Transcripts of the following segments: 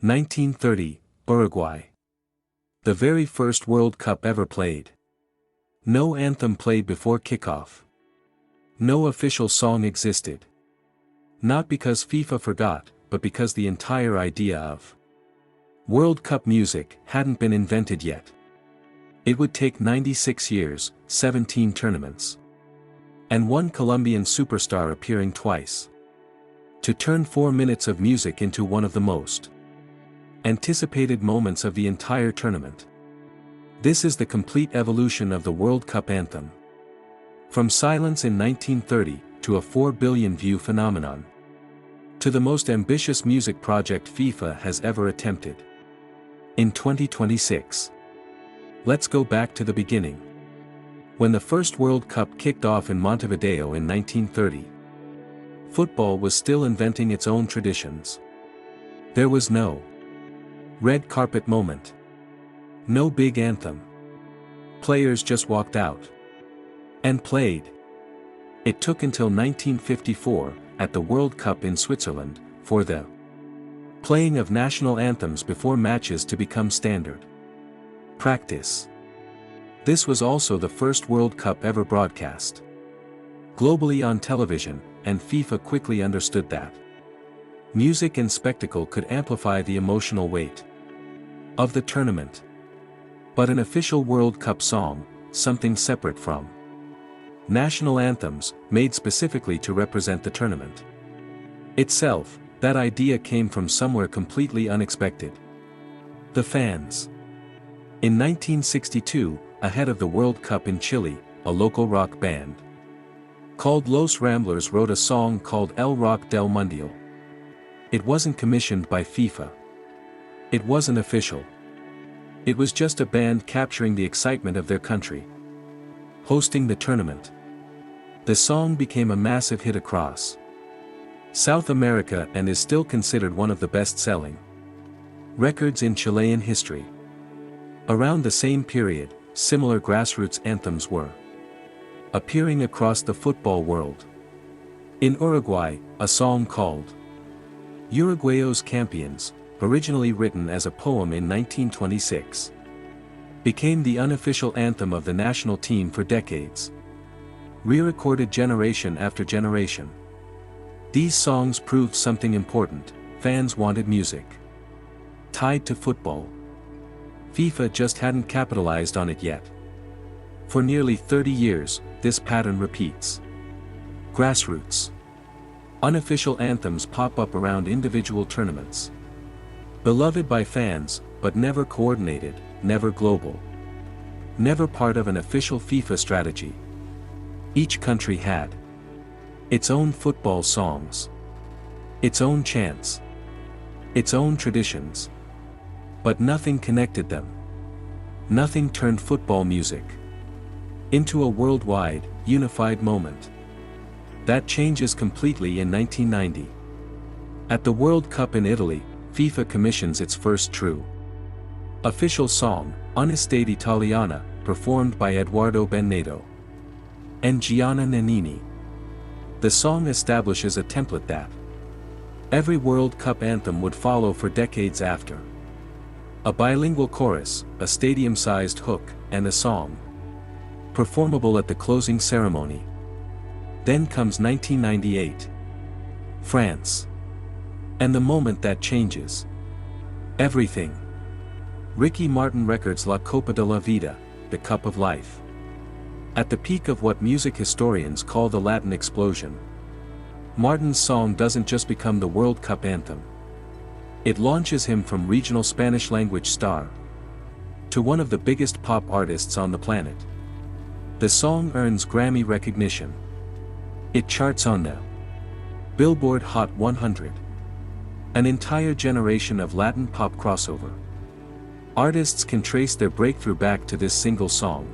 1930, Uruguay. The very first World Cup ever played. No anthem played before kickoff. No official song existed. Not because FIFA forgot, but because the entire idea of World Cup music hadn't been invented yet. It would take 96 years, 17 tournaments, and one Colombian superstar appearing twice, to turn 4 minutes of music into one of the most anticipated moments of the entire tournament. This is the complete evolution of the World Cup anthem. From silence in 1930, to a 4 billion view phenomenon, to the most ambitious music project FIFA has ever attempted. In 2026. Let's go back to the beginning. When the first World Cup kicked off in Montevideo in 1930, football was still inventing its own traditions. There was no red carpet moment. No big anthem. Players just walked out and played. It took until 1954, at the World Cup in Switzerland, for the playing of national anthems before matches to become standard practice. This was also the first World Cup ever broadcast globally on television, and FIFA quickly understood that music and spectacle could amplify the emotional weight of the tournament. But an official World Cup song, something separate from national anthems, made specifically to represent the tournament itself, that idea came from somewhere completely unexpected. The fans. In 1962, ahead of the World Cup in Chile, a local rock band called Los Ramblers wrote a song called El Rock del Mundial. It wasn't commissioned by FIFA. It wasn't official. It was just a band capturing the excitement of their country hosting the tournament. The song became a massive hit across South America and is still considered one of the best-selling records in Chilean history. Around the same period, similar grassroots anthems were appearing across the football world. In Uruguay, a song called Uruguayos Campeones, originally written as a poem in 1926, became the unofficial anthem of the national team for decades, re-recorded generation after generation. These songs proved something important: fans wanted music tied to football. FIFA just hadn't capitalized on it yet. For nearly 30 years, this pattern repeats. Grassroots. Unofficial anthems pop up around individual tournaments. Beloved by fans, but never coordinated, never global. Never part of an official FIFA strategy. Each country had its own football songs, its own chants, its own traditions. But nothing connected them. Nothing turned football music into a worldwide, unified moment. That changes completely in 1990. At the World Cup in Italy, FIFA commissions its first true official song, Un'estate Italiana, performed by Edoardo Bennato and Gianna Nannini. The song establishes a template that every World Cup anthem would follow for decades after. A bilingual chorus, a stadium-sized hook, and a song performable at the closing ceremony. Then comes 1998. France. And the moment that changes everything. Ricky Martin records La Copa de la Vida, the Cup of Life. At the peak of what music historians call the Latin explosion, Martin's song doesn't just become the World Cup anthem. It launches him from regional Spanish-language star to one of the biggest pop artists on the planet. The song earns Grammy recognition. It charts on the Billboard Hot 100. An entire generation of Latin pop crossover artists can trace their breakthrough back to this single song.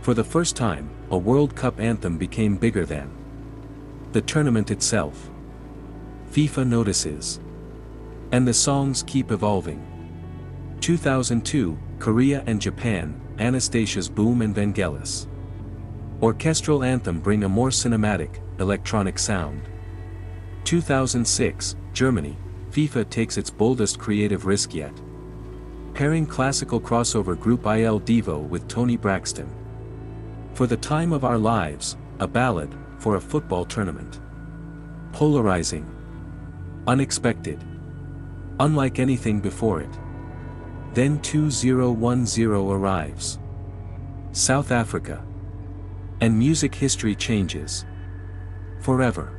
For the first time, a World Cup anthem became bigger than the tournament itself. FIFA notices. And the songs keep evolving. 2002, Korea and Japan, Anastasia's Boom and Vangelis. Orchestral anthem bring a more cinematic, electronic sound. 2006, Germany, FIFA takes its boldest creative risk yet. Pairing classical crossover group Il Divo with Tony Braxton. For the time of our lives, a ballad, for a football tournament. Polarizing. Unexpected. Unlike anything before it. Then 2010 arrives. South Africa. And music history changes. Forever.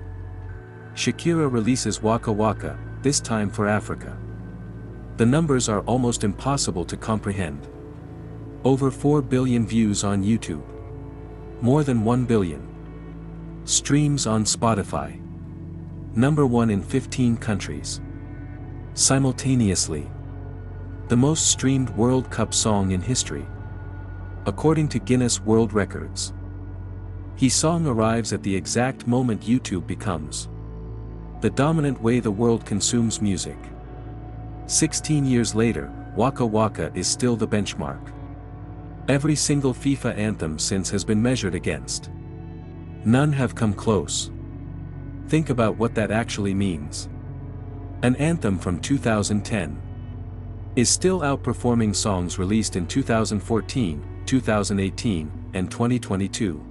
Shakira releases Waka Waka, this time for Africa. The numbers are almost impossible to comprehend. Over 4 billion views on YouTube. More than 1 billion. Streams on Spotify. #1 in 15 countries. Simultaneously. The most streamed World Cup song in history. According to Guinness World Records. His song arrives at the exact moment YouTube becomes the dominant way the world consumes music. 16 years later, Waka Waka is still the benchmark. Every single FIFA anthem since has been measured against. None have come close. Think about what that actually means. An anthem from 2010 is still outperforming songs released in 2014, 2018, and 2022.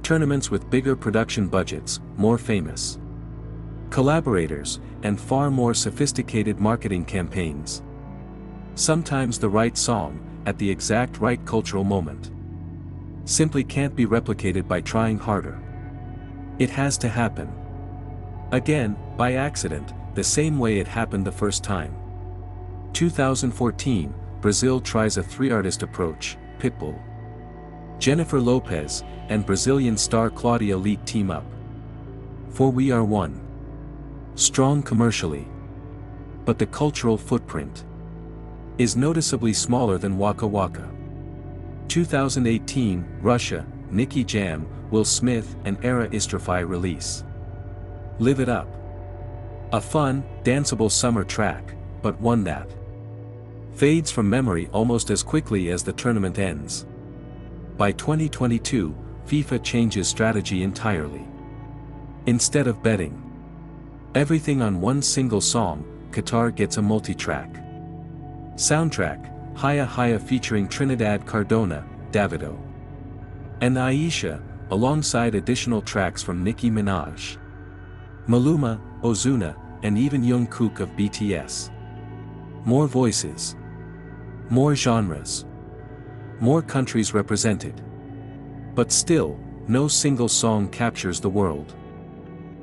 Tournaments with bigger production budgets, more famous collaborators, and far more sophisticated marketing campaigns. Sometimes the right song, at the exact right cultural moment, simply can't be replicated by trying harder. It has to happen. Again, by accident, the same way it happened the first time. 2014, Brazil tries a three-artist approach. Pitbull, Jennifer Lopez, and Brazilian star Claudia Leite team up. For We Are One. Strong commercially. But the cultural footprint is noticeably smaller than Waka Waka. 2018, Russia, Nicky Jam, Will Smith and Era Istrafy release Live It Up. A fun, danceable summer track, but one that fades from memory almost as quickly as the tournament ends. By 2022, FIFA changes strategy entirely. Instead of betting everything on one single song, Qatar gets a multi-track soundtrack, Haya Haya featuring Trinidad Cardona, Davido, and Aisha, alongside additional tracks from Nicki Minaj, Maluma, Ozuna, and even Jungkook of BTS. More voices. More genres. More countries represented. But still, no single song captures the world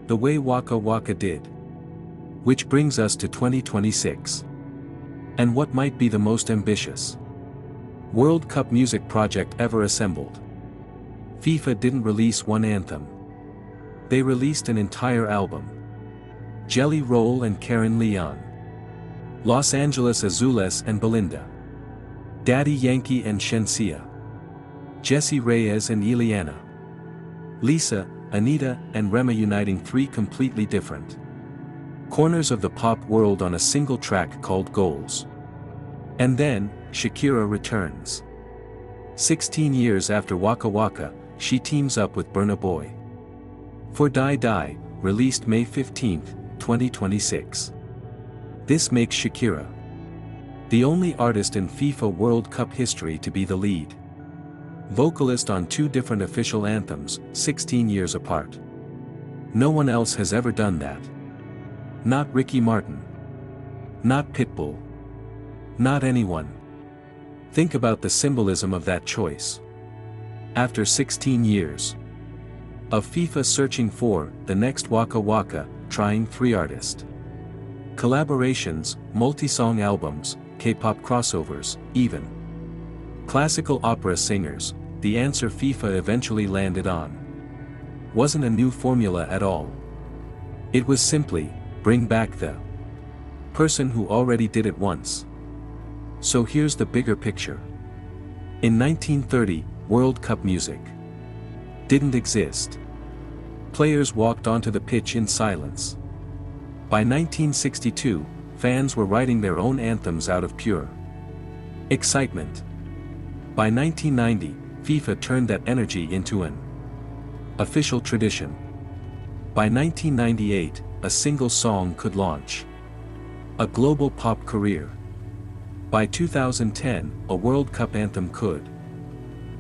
the way Waka Waka did. Which brings us to 2026. And what might be the most ambitious World Cup music project ever assembled. FIFA didn't release one anthem. They released an entire album. Jelly Roll and Karen Leon. Los Angeles Azules and Belinda. Daddy Yankee and Shensia. Jessie Reyes and Ileana. Lisa, Anita, and Rema uniting three completely different corners of the pop world on a single track called Goals. And then, Shakira returns. 16 years after Waka Waka, she teams up with Burna Boy for Die Die, released May 15, 2026. This makes Shakira the only artist in FIFA World Cup history to be the lead vocalist on two different official anthems, 16 years apart. No one else has ever done that. Not Ricky Martin. Not Pitbull. Not anyone. Think about the symbolism of that choice. After 16 years of FIFA searching for the next Waka Waka, trying three-artist collaborations, multi-song albums, K-pop crossovers, even classical opera singers, the answer FIFA eventually landed on wasn't a new formula at all. It was simply, bring back the person who already did it once. So here's the bigger picture. In 1930, World Cup music didn't exist. Players walked onto the pitch in silence. By 1962, fans were writing their own anthems out of pure excitement. By 1990, FIFA turned that energy into an official tradition. By 1998, a single song could launch A global pop career. By 2010, a World Cup anthem could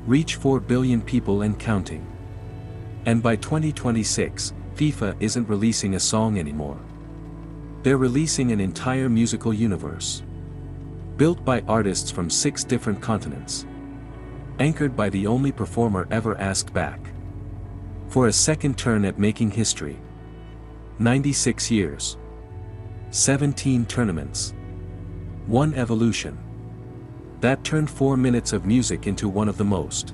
reach 4 billion people and counting. And by 2026, FIFA isn't releasing a song anymore. They're releasing an entire musical universe. Built by artists from 6 different continents. Anchored by the only performer ever asked back for a second turn at making history. 96 years. 17 tournaments. 1 evolution. That turned 4 minutes of music into one of the most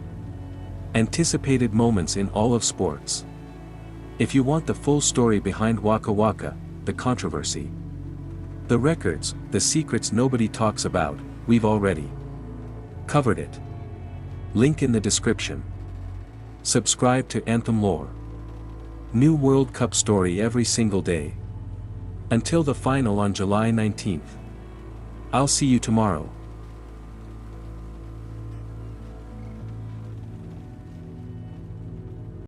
anticipated moments in all of sports. If you want the full story behind Waka Waka, the controversy, the records, the secrets nobody talks about, we've already covered it. Link in the description. Subscribe to Anthem Lore. New World Cup story every single day. Until the final on July 19th. I'll see you tomorrow.